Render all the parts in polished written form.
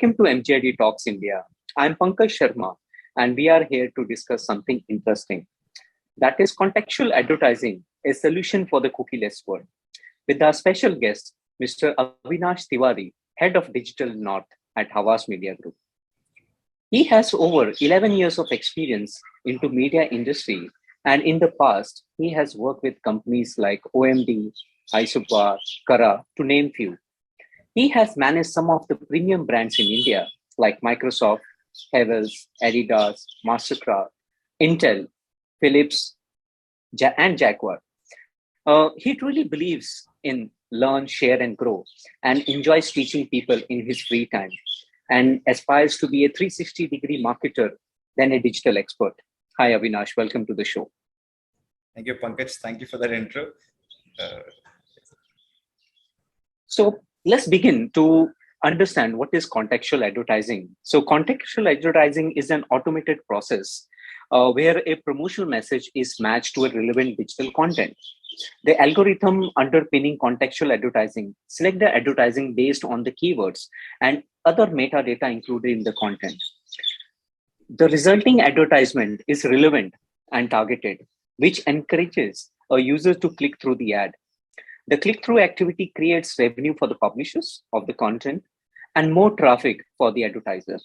Welcome to MGID Talks India. I'm Pankaj Sharma, and we are here to discuss something interesting. That is contextual advertising, a solution for the cookieless world. With our special guest, Mr. Avinash Tiwary, Head of Digital North at Havas Media Group. He has over 11 years of experience into media industry, and in the past, he has worked with companies like OMD, Isupa, Kara, to name few. He has managed some of the premium brands in India like Microsoft, Havels, Adidas, Mastercard, Intel, Philips, and Jaguar. He truly believes in learn, share, and grow, and enjoys teaching people in his free time, and aspires to be a 360-degree marketer than a digital expert. Hi, Avinash. Welcome to the show. Thank you, Pankaj. Thank you for that intro. So let's begin to understand what is contextual advertising. So contextual advertising is an automated process where a promotional message is matched to a relevant digital content. The algorithm underpinning contextual advertising select the advertising based on the keywords and other metadata included in the content. The resulting advertisement is relevant and targeted, which encourages a user to click through the ad. The click-through activity creates revenue for the publishers of the content and more traffic for the advertiser.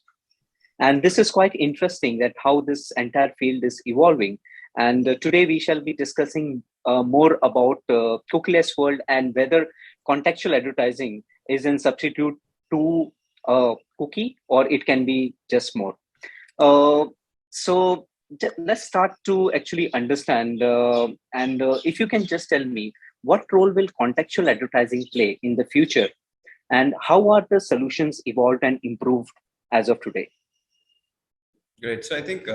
And this is quite interesting that how this entire field is evolving. And today we shall be discussing more about cookieless world and whether contextual advertising is in substitute to cookie or it can be just more. So let's start to actually understand. And if you can just tell me, what role will contextual advertising play in the future? And how are the solutions evolved and improved as of today? Great. So I think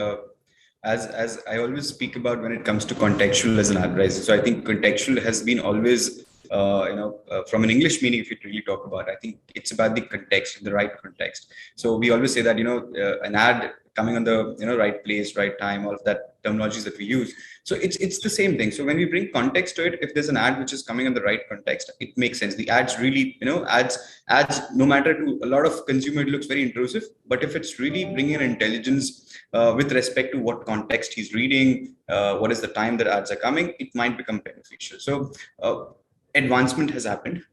as I always speak about when it comes to contextual as an advertiser, so I think contextual has been always, from an English meaning, if you really talk about it, I think it's about the context, the right context. So we always say that, an ad coming on the, right place, right time, all of that terminologies that we use. So it's the same thing. So when we bring context to it, if there's an ad which is coming in the right context, it makes sense. The ads really, ads, no matter to a lot of consumer, it looks very intrusive. But if it's really bringing an intelligence with respect to what context he's reading, what is the time that ads are coming, it might become beneficial. So advancement has happened.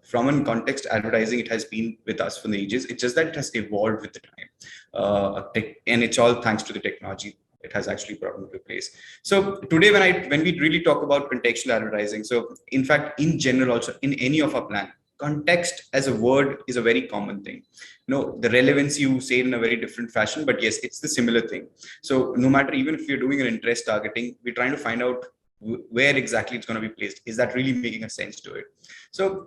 From a context advertising, it has been with us for the ages. It's just that it has evolved with the time, and it's all thanks to the technology it has actually brought into place. So today, when we really talk about contextual advertising, so in fact, in general, also in any of our plan, context as a word is a very common thing. The relevance you say it in a very different fashion, but yes, it's the similar thing. So no matter, even if you're doing an interest targeting, we're trying to find out where exactly it's going to be placed. Is that really making a sense to it? So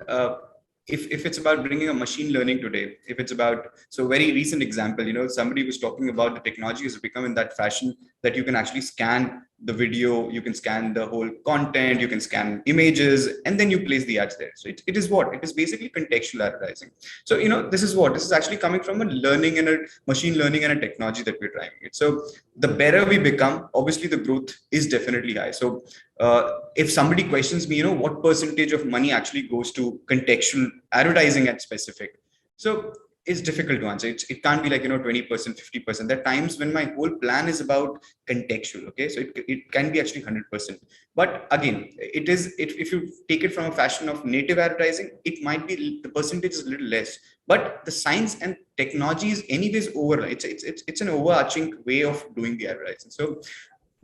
if it's about bringing a machine learning today, if it's about, so very recent example, somebody was talking about the technology has become in that fashion that you can actually scan the video, you can scan the whole content, you can scan images, and then you place the ads there. So it is what? It is basically contextual advertising. So, this is actually coming from a learning and a machine learning and a technology that we're driving it. So the better we become, obviously the growth is definitely high. So if somebody questions me, what percentage of money actually goes to contextual advertising at specific? So it's difficult to answer. It can't be like, 20%, 50%. There are times when my whole plan is about contextual. Okay. So it can be actually 100%. But again, it is, if you take it from a fashion of native advertising, it might be the percentage is a little less, but the science and technology is anyways over. It's an overarching way of doing the advertising. So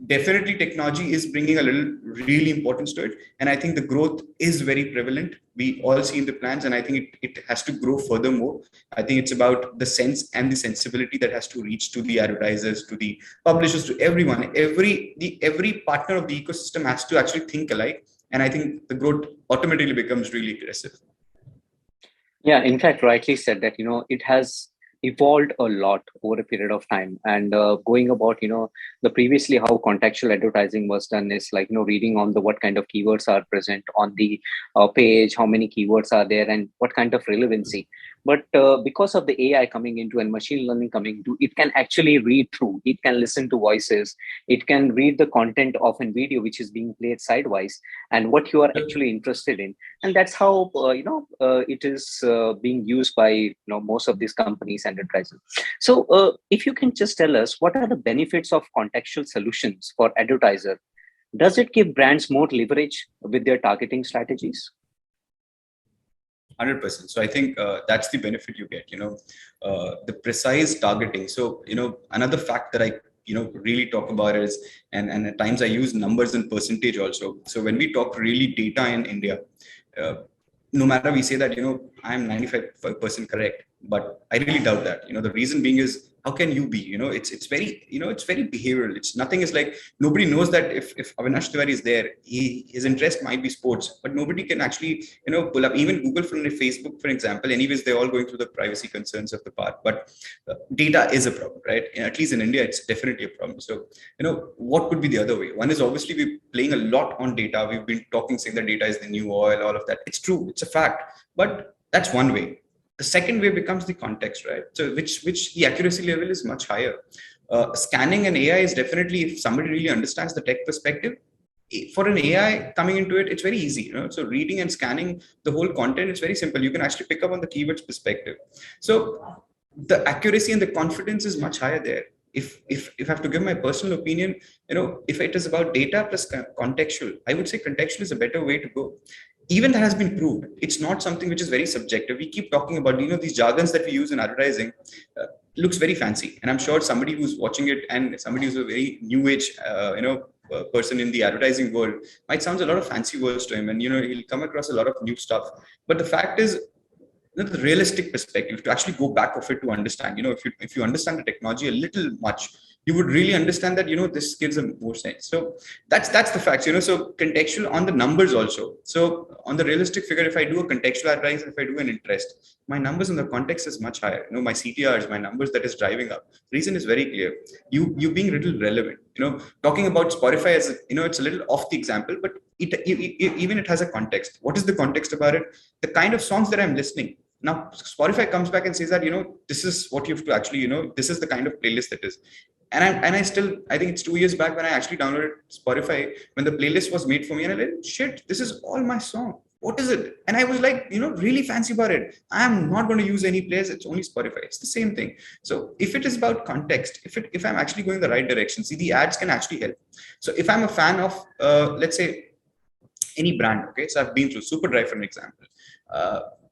definitely technology is bringing a little really importance to it, and I think the growth is very prevalent. We all see in the plans, and I think it has to grow furthermore. I think it's about the sense and the sensibility that has to reach to the advertisers, to the publishers, to everyone. Every partner of the ecosystem has to actually think alike, and I think the growth automatically becomes really aggressive. Yeah, in fact, rightly said that it has evolved a lot over a period of time. And going about the previously how contextual advertising was done is like reading on the what kind of keywords are present on the page, how many keywords are there, and what kind of relevancy. But because of the AI coming into and machine learning coming into, it can actually read through, it can listen to voices, it can read the content of a video which is being played sidewise and what you are actually interested in. And that's how it is being used by most of these companies and advertisers. So if you can just tell us what are the benefits of contextual solutions for advertiser, does it give brands more leverage with their targeting strategies? 100%. So I think that's the benefit you get, the precise targeting. So, another fact that I, really talk about is, and at times I use numbers and percentage also. So when we talk really data in India, uh, no matter we say that, I'm 95% correct, but I really doubt that. The reason being is, how can you be? It's very, it's very behavioral. It's nothing is like, nobody knows that if Avinash Tiwary is there, his interest might be sports, but nobody can actually, pull up even Google from Facebook, for example. Anyways, they're all going through the privacy concerns of the part, but data is a problem, right? At least in India, it's definitely a problem. So, what could be the other way? One is obviously we're playing a lot on data. We've been talking, saying that data is the new oil, all of that. It's true, it's a fact, but that's one way. The second way becomes the context, right? So which the accuracy level is much higher. Scanning and AI is definitely, if somebody really understands the tech perspective, for an AI coming into it, it's very easy. So reading and scanning the whole content, it's very simple. You can actually pick up on the keywords perspective. So the accuracy and the confidence is much higher there. If I have to give my personal opinion, if it is about data plus contextual, I would say contextual is a better way to go. Even that has been proved. It's not something which is very subjective. We keep talking about, these jargons that we use in advertising, looks very fancy. And I'm sure somebody who's watching it and somebody who's a very new age, person in the advertising world might sound a lot of fancy words to him. And, he'll come across a lot of new stuff. But the fact is, the realistic perspective to actually go back of it to understand, if you understand the technology a little much, you would really understand that, this gives a more sense. So that's the facts, so contextual on the numbers also. So on the realistic figure, if I do a contextual advertising, if I do an interest, my numbers in the context is much higher. My CTRs, my numbers that is driving up. The reason is very clear. You being a little relevant, talking about Spotify as, it's a little off the example, but even it has a context. What is the context about it? The kind of songs that I'm listening. Now, Spotify comes back and says that, this is what you have to actually, this is the kind of playlist that is. I think it's 2 years back when I actually downloaded Spotify, when the playlist was made for me, and I like, shit, this is all my song. What is it? And I was like, really fancy about it. I'm not going to use any players. It's only Spotify. It's the same thing. So if it is about context, if I'm actually going the right direction, see, the ads can actually help. So if I'm a fan of, let's say, any brand, okay, so I've been through Superdry, for an example.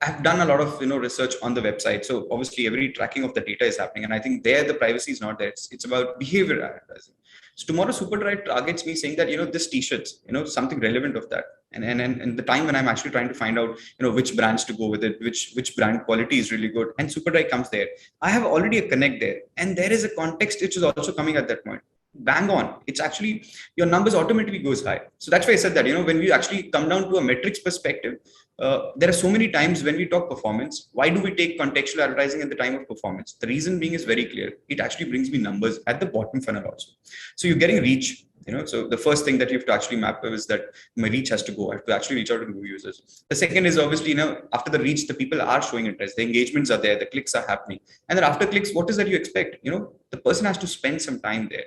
I've done a lot of research on the website. So obviously every tracking of the data is happening, and I think there the privacy is not there. It's about behavior advertising. So tomorrow Superdry targets me saying that this t-shirts, something relevant of that, and the time when I'm actually trying to find out which brands to go with it, which brand quality is really good, and Superdry comes there. I have already a connect there, and there is a context which is also coming at that point. Bang on. It's actually, your numbers automatically goes high. So that's why I said that, when we actually come down to a metrics perspective, there are so many times when we talk performance, why do we take contextual advertising at the time of performance? The reason being is very clear. It actually brings me numbers at the bottom funnel also. So you're getting reach, so the first thing that you have to actually map is that my reach has to go. I have to actually reach out to new users. The second is obviously, after the reach, the people are showing interest, the engagements are there, the clicks are happening. And then after clicks, what is that you expect? The person has to spend some time there.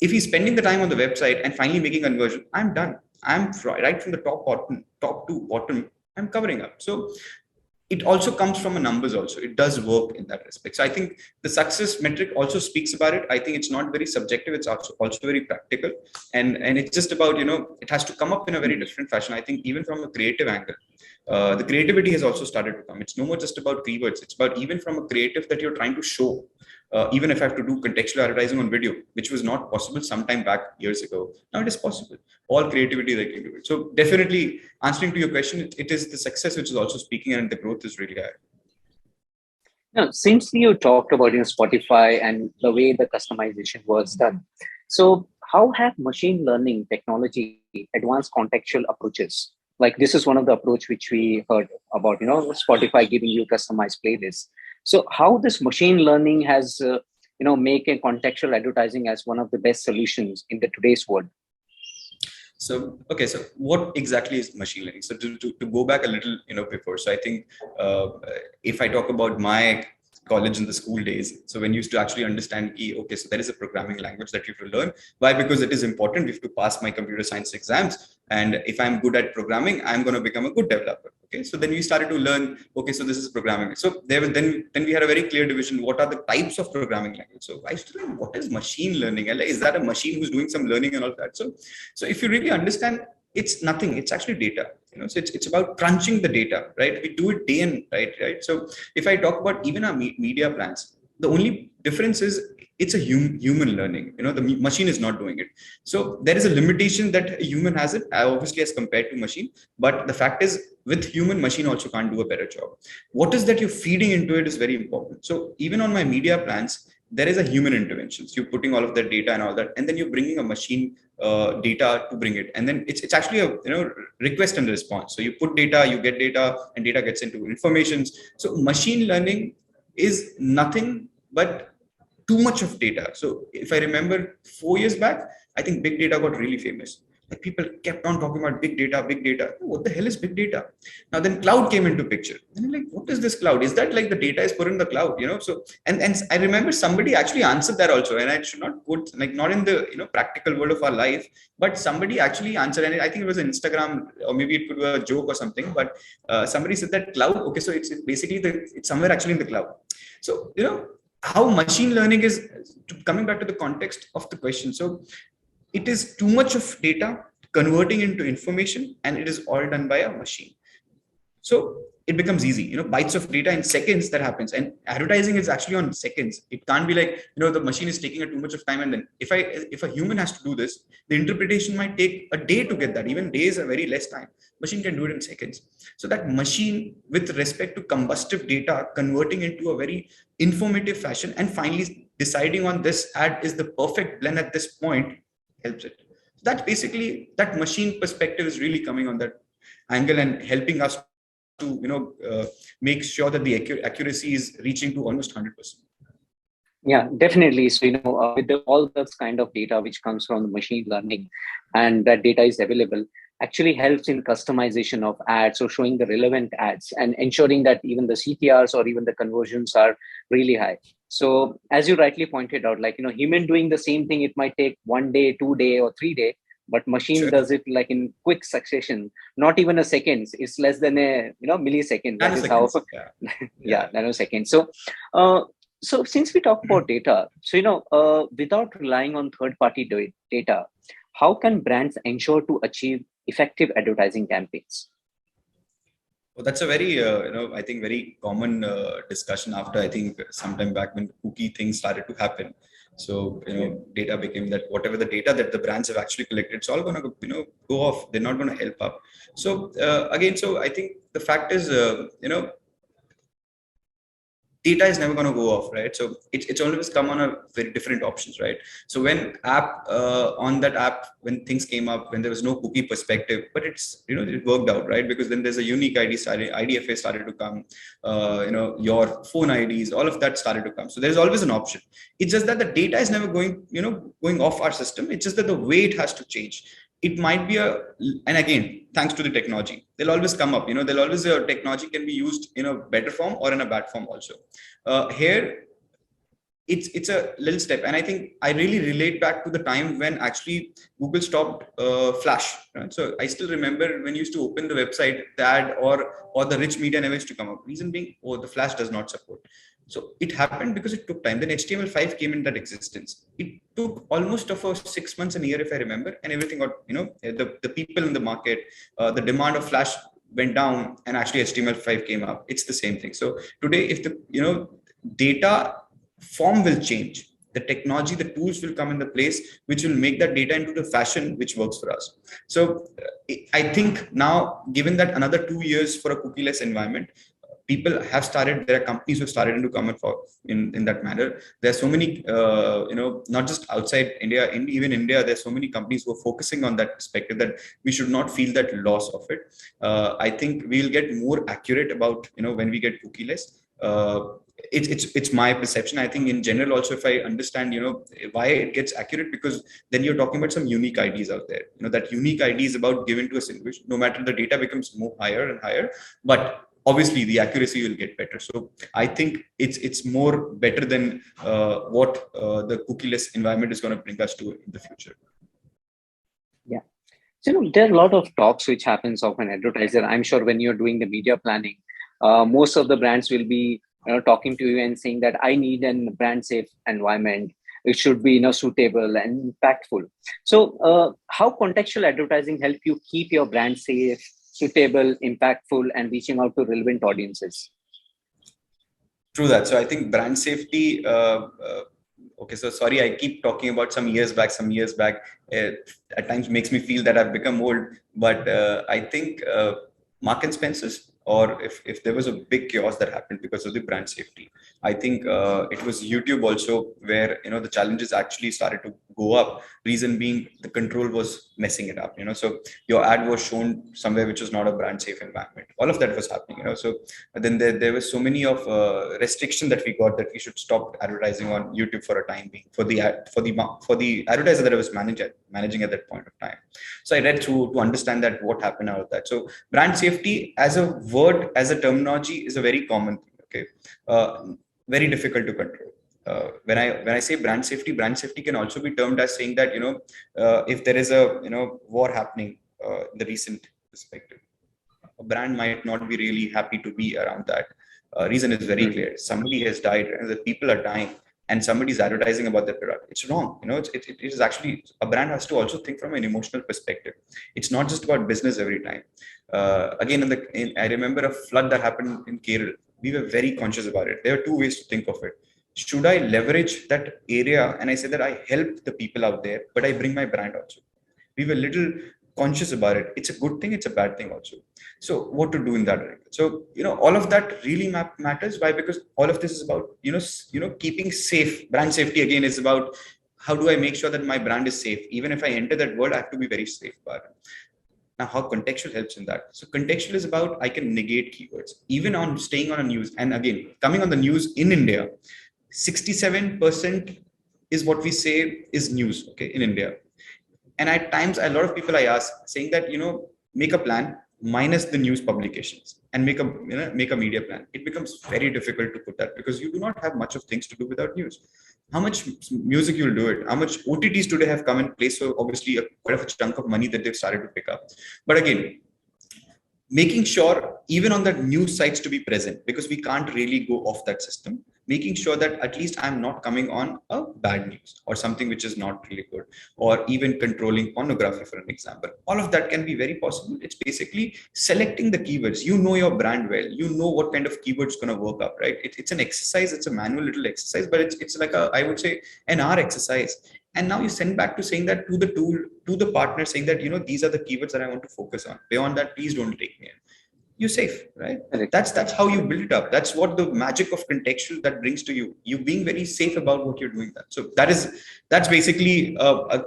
If he's spending the time on the website and finally making conversion, I'm done. I'm right from the top to bottom, I'm covering up. So it also comes from a numbers also. It does work in that respect. So I think the success metric also speaks about it. I think it's not very subjective. It's also very practical. And it's just about, it has to come up in a very different fashion. I think even from a creative angle, the creativity has also started to come. It's no more just about keywords. It's about even from a creative that you're trying to show. Even if I have to do contextual advertising on video, which was not possible sometime back years ago, now it is possible. All creativity they can do it. So definitely answering to your question, it is the success which is also speaking, and the growth is really high. Now, since you talked about Spotify and the way the customization was done, so how have machine learning technology advanced contextual approaches? Like this is one of the approach which we heard about, Spotify giving you customized playlists. So how this machine learning has, make a contextual advertising as one of the best solutions in the today's world? So, okay, so what exactly is machine learning? So to go back a little, before, so I think uh, if I talk about my college in the school days, so when you used to actually understand, okay, so there is a programming language that you have to learn. Why? Because it is important. We have to pass my computer science exams. And if I'm good at programming, I'm going to become a good developer. Okay, so then we started to learn, okay, so this is programming. So then we had a very clear division. What are the types of programming language? So I used to learn what is machine learning? And like, is that a machine who's doing some learning and all that? So if you really understand, it's nothing. It's actually data. So it's about crunching the data, right? We do it day and right. So if I talk about even our media plans, the only difference is it's a human learning. The machine is not doing it. So there is a limitation that a human has it, obviously, as compared to machine. But the fact is, with human, machine also can't do a better job. What is that you're feeding into it is very important. So even on my media plans, there is a human intervention. So you're putting all of that data and all that, and then you're bringing a machine data to bring it, and then it's actually a request and response. So you put data, you get data, and data gets into informations. So machine learning is nothing but too much of data. So if I remember 4 years back, I think big data got really famous. Like people kept on talking about big data, big data. What the hell is big data? Now then cloud came into picture. And I'm like, what is this cloud? Is that like the data is put in the cloud? So and I remember somebody actually answered that also. And I should not put like not in the practical world of our life, but somebody actually answered, and I think it was an Instagram, or maybe it could be a joke or something. But somebody said that cloud. Okay, so it's basically it's somewhere actually in the cloud. So how machine learning is, coming back to the context of the question. So it is too much of data converting into information, and it is all done by a machine. So it becomes easy, bytes of data in seconds that happens. And advertising is actually on seconds. It can't be like, the machine is taking too much of time. And then if a human has to do this, the interpretation might take a day to get that. Even days are very less time. Machine can do it in seconds. So that machine, with respect to combustive data, converting into a very informative fashion, and finally deciding on this ad is the perfect blend at this point, helps it. So that's basically, that machine perspective is really coming on that angle and helping us to make sure that the accuracy is reaching to almost 100%. Yeah, definitely. So, with all this kind of data which comes from the machine learning, and that data is available, actually helps in customization of ads, or showing the relevant ads, and ensuring that even the CTRs or even the conversions are really high. So as you rightly pointed out, like, human doing the same thing, it might take 1 day, 2 day, or 3 day, but machine Sure. does it like in quick succession, not even a second. It's less than a millisecond. That is how, yeah, nanosecond. So since we talk about data, so without relying on third-party data, how can brands ensure to achieve effective advertising campaigns? Well, that's a very, I think very common discussion after, I think, sometime back when cookie things started to happen. So, data became that whatever the data that the brands have actually collected, it's all going to, go off. They're not going to help up. So again, so I think the fact is, data is never going to go off, right? So it's always come on a very different options, right? So when on that app, when things came up, when there was no cookie perspective, but it's it worked out, right? Because then there's a unique ID started, IDFA started to come, your phone IDs, all of that started to come. So there's always an option. It's just that the data is never going off our system. It's just that the way it has to change. It might be and again, thanks to the technology, they'll always come up. They'll always, technology can be used in a better form or in a bad form also. Here, it's a little step, and I think I really relate back to the time when actually Google stopped Flash. Right? So I still remember when you used to open the website, the ad or the rich media never used to come up. Reason being, the Flash does not support. So it happened because it took time. Then HTML5 came in that existence. It took almost of 6 months and a year, if I remember, and everything got, the people in the market, the demand of Flash went down, and actually HTML5 came up. It's the same thing. So today, if the data form will change, the technology, the tools will come in the place which will make that data into the fashion which works for us. So I think now, given that another 2 years for a cookieless environment, people have started, there are companies who have started to come in that manner. There are so many, not just outside India, even India, there's so many companies who are focusing on that perspective, that we should not feel that loss of it. I think we'll get more accurate about, when we get cookieless. it's my perception. I think in general also, if I understand, why it gets accurate, because then you're talking about some unique IDs out there. That unique ID is about given to a single, no matter the data becomes more higher and higher, but obviously the accuracy will get better. So I think it's more better than what the cookieless environment is going to bring us to in the future. Yeah. So, there are a lot of talks which happens of an advertiser. I'm sure when you're doing the media planning, most of the brands will be talking to you and saying that I need a brand safe environment. It should be suitable and impactful. So, how contextual advertising help you keep your brand safe, suitable, impactful, and reaching out to relevant audiences? True that. So I think brand safety. Okay, so sorry, I keep talking about some years back. At times makes me feel that I've become old. But I think Mark and Spencer's, or if there was a big chaos that happened because of the brand safety, I think it was YouTube also, where the challenges actually started to go up. Reason being, the control was messing it up. So your ad was shown somewhere which was not a brand safe environment. All of that was happening. So then there was so many of restriction that we got, that we should stop advertising on YouTube for a time being, for the advertiser that I was managing at that point of time. So I read through to understand that what happened out of that. So brand safety as a word, as a terminology, is a very common thing. Okay, very difficult to control. When I say brand safety can also be termed as saying that if there is a war happening in the recent perspective, a brand might not be really happy to be around that. Reason is very clear. Somebody has died, and the people are dying, and somebody's advertising about their product. It's wrong. It is actually, a brand has to also think from an emotional perspective. It's not just about business every time. Again, I remember a flood that happened in Kerala. We were very conscious about it. There are two ways to think of it. Should I leverage that area and I say that I help the people out there, but I bring my brand also? We were little conscious about it. It's a good thing, it's a bad thing also. So what to do in that regard? So all of that really matters. Why? Because all of this is about keeping safe. Brand safety again is about, how do I make sure that my brand is safe? Even if I enter that word, I have to be very safe about it. Now, how contextual helps in that? So contextual is about, I can negate keywords even on staying on a news. And again, coming on the news in India, 67% is what we say is news, okay, in India. And at times, a lot of people I ask saying that, make a plan minus the news publications and make a media plan. It becomes very difficult to put that, because you do not have much of things to do without news. How much music you'll do it? How much OTTs today have come in place? So obviously, quite of a chunk of money that they've started to pick up. But again, making sure even on that news sites to be present, because we can't really go off that system. Making sure that at least I'm not coming on a bad news or something which is not really good, or even controlling pornography, for an example. All of that can be very possible. It's basically selecting the keywords. You know your brand well. You know what kind of keywords going to work up, right? It's an exercise. It's a manual little exercise, but it's like I would say, an hour exercise. And now you send back to saying that to the tool, to the partner, saying that these are the keywords that I want to focus on. Beyond that, please don't take me in. You're safe, right? Correct. That's how you build it up. That's what the magic of contextual that brings to you. You being very safe about what you're doing. So that's basically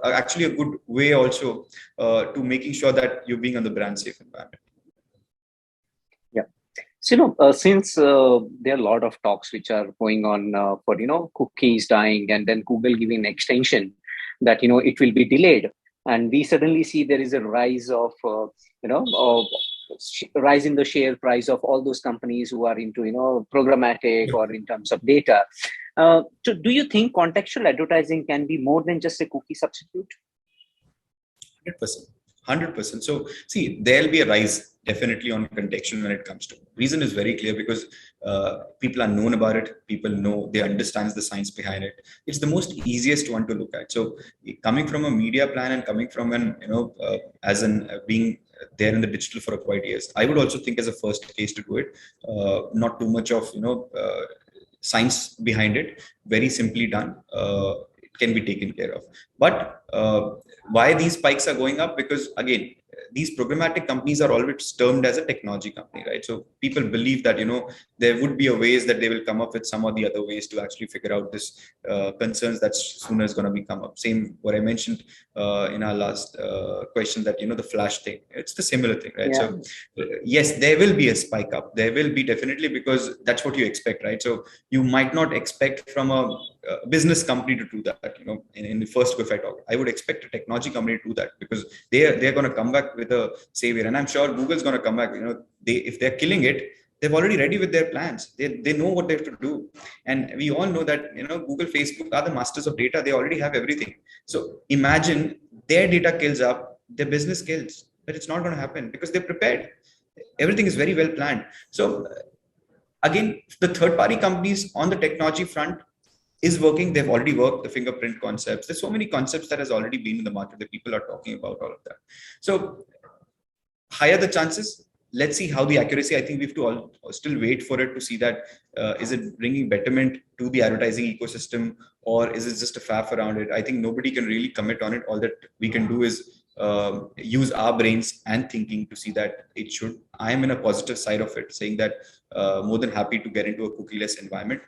actually a good way also to making sure that you're being on the brand safe environment. Yeah. So since there are a lot of talks which are going on for cookies dying, and then Google giving an extension that it will be delayed, and we suddenly see there is a rise of rise in the share price of all those companies who are into programmatic or in terms of data. So do you think contextual advertising can be more than just a cookie substitute? 100%. So see, there'll be a rise definitely on contextual when it comes to. Reason is very clear, because people are known about it. People know, they understand the science behind it. It's the most easiest one to look at. So coming from a media plan and coming from an as an being there in the digital for quite years, I would also think as a first case to do it. Not too much of science behind it. Very simply done. It can be taken care of. But why these spikes are going up? Because again, these programmatic companies are always termed as a technology company, right? So people believe that, there would be a ways that they will come up with some or the other ways to actually figure out this concerns that sooner is going to be come up. Same what I mentioned in our last question, that, the flash thing, it's the similar thing, right? Yeah. So yes, there will be a spike up. There will be, definitely, because that's what you expect, right? So you might not expect from a business company to do that, in the first go, if I talk, I would expect a technology company to do that, because they're going to come back with a savior. And I'm sure Google's going to come back, if they're killing it, they're already ready with their plans. They know what they have to do. And we all know that, Google, Facebook are the masters of data. They already have everything. So imagine their data kills up, their business kills, but it's not going to happen because they're prepared. Everything is very well planned. So again, the third party companies on the technology front is working. They've already worked the fingerprint concepts. There's so many concepts that has already been in the market that people are talking about, all of that. So higher the chances. Let's see how the accuracy. I think we have to still wait for it to see that is it bringing betterment to the advertising ecosystem, or is it just a faff around it? I think nobody can really commit on it. All that we can do is use our brains and thinking to see that it should. I am in a positive side of it, saying that more than happy to get into a cookieless environment.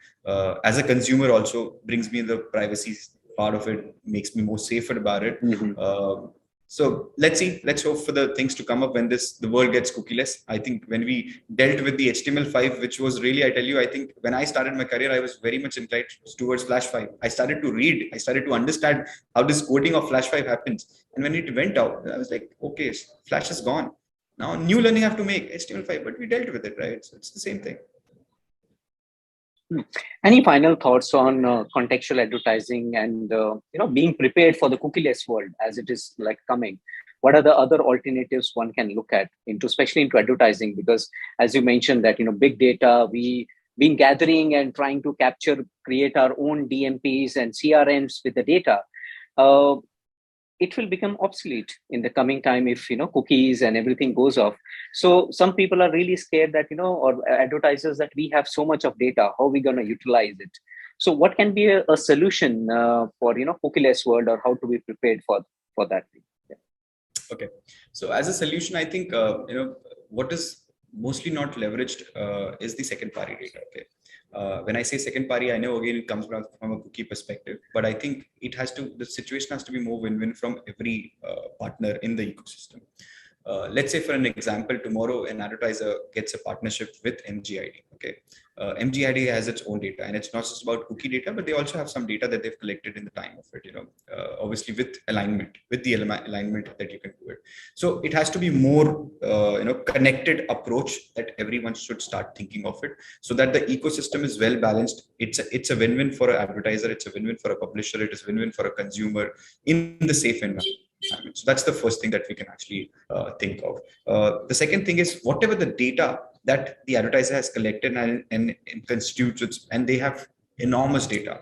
As a consumer, also brings me the privacy part of it, makes me more safer about it. Mm-hmm. So let's see. Let's hope for the things to come up when the world gets cookieless. I think when we dealt with the HTML5, which was really, I tell you, I think when I started my career, I was very much inclined towards Flash 5. I started to read. I started to understand how this coding of Flash 5 happens. And when it went out, I was like, okay, Flash is gone. Now new learning I have to make HTML5, but we dealt with it, right? So it's the same thing. Any final thoughts on contextual advertising and being prepared for the cookieless world as it is like coming? What are the other alternatives one can look at into, especially into advertising? Because as you mentioned that big data, we been gathering and trying to capture, create our own DMPs and CRMs with the data. It will become obsolete in the coming time if cookies and everything goes off. So some people are really scared that or advertisers, that we have so much of data, how are we going to utilize it? So what can be a solution for cookieless world, or how to be prepared for that? Yeah. Okay, so as a solution, I think what is mostly not leveraged is the second party data. Okay, when I say second party, I know again it comes from a cookie perspective, but I think the situation has to be more win-win from every partner in the ecosystem. Let's say, for an example, tomorrow an advertiser gets a partnership with MGID. Okay, MGID has its own data, and it's not just about cookie data, but they also have some data that they've collected in the time of it. Obviously with alignment, with the alignment that you can do it. So it has to be more, connected approach that everyone should start thinking of it, so that the ecosystem is well balanced. It's a win-win for an advertiser. It's a win-win for a publisher. It is win-win for a consumer in the safe environment. So that's the first thing that we can actually think of. The second thing is, whatever the data that the advertiser has collected and constitutes, and they have enormous data.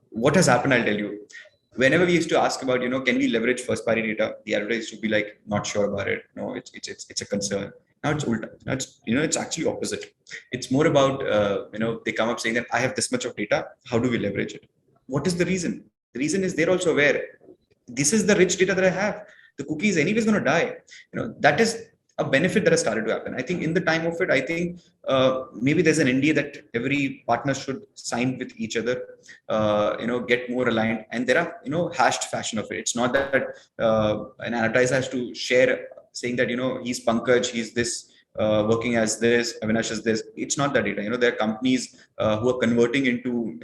What has happened, I'll tell you. Whenever we used to ask about, can we leverage first party data, the advertisers would be like, not sure about it. No, it's a concern. Now it's ulta. Now it's actually opposite. It's more about, they come up saying that I have this much of data. How do we leverage it? What is the reason? The reason is they're also aware. This is the rich data that I have. The cookie is anyways going to die. That is a benefit that has started to happen. I think in the time of it, I think maybe there's an NDA that every partner should sign with each other, get more aligned. And there are, hashed fashion of it. It's not that an advertiser has to share saying that, he's Pankaj, he's this, working as this, Avinash is this. It's not that data. There are companies who are converting into,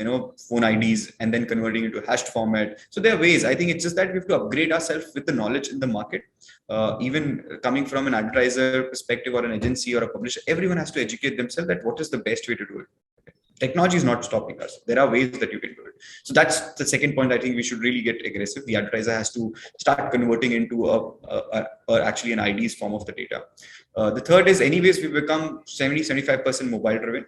phone IDs and then converting into hashed format. So there are ways. I think it's just that we have to upgrade ourselves with the knowledge in the market. Even coming from an advertiser perspective or an agency or a publisher, everyone has to educate themselves that what is the best way to do it. Technology is not stopping us. There are ways that you can do it. So that's the second point. I think we should really get aggressive. The advertiser has to start converting into actually an ID's form of the data. The third is, anyways, we become 70-75% mobile driven.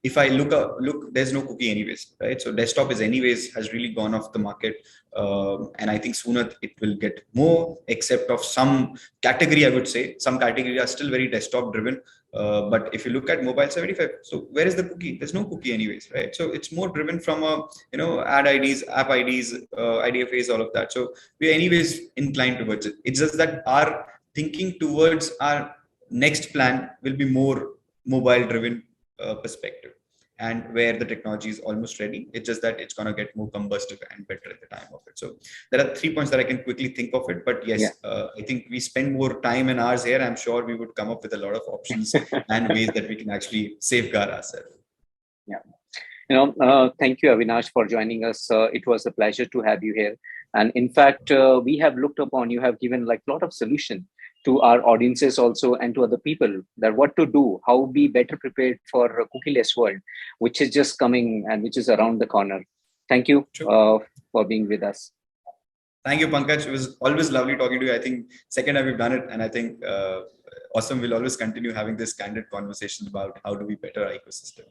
If I look, there's no cookie anyways, right? So desktop is anyways has really gone off the market, and I think sooner it will get more, except of some category. I would say some category are still very desktop driven. But if you look at mobile 75, so where is the cookie? There's no cookie anyways, right? So it's more driven from a, ad IDs, app IDs, IDFAs, all of that. So we are anyways inclined towards it. It's just that our thinking towards our next plan will be more mobile driven perspective, and where the technology is almost ready. It's just that it's going to get more combustive and better at the time of it. So there are 3 points that I can quickly think of it. But yes, I think we spend more time and hours here. I'm sure we would come up with a lot of options and ways that we can actually safeguard ourselves. Yeah. Thank you, Avinash, for joining us. It was a pleasure to have you here. And in fact, we have looked upon, you have given like a lot of solution to our audiences also and to other people, that what to do, how be better prepared for a cookieless world, which is just coming and which is around the corner. Thank you for being with us. Thank you, Pankaj. It was always lovely talking to you. I think second time we've done it, and I think awesome. We'll always continue having this candid conversation about how do we better our ecosystem.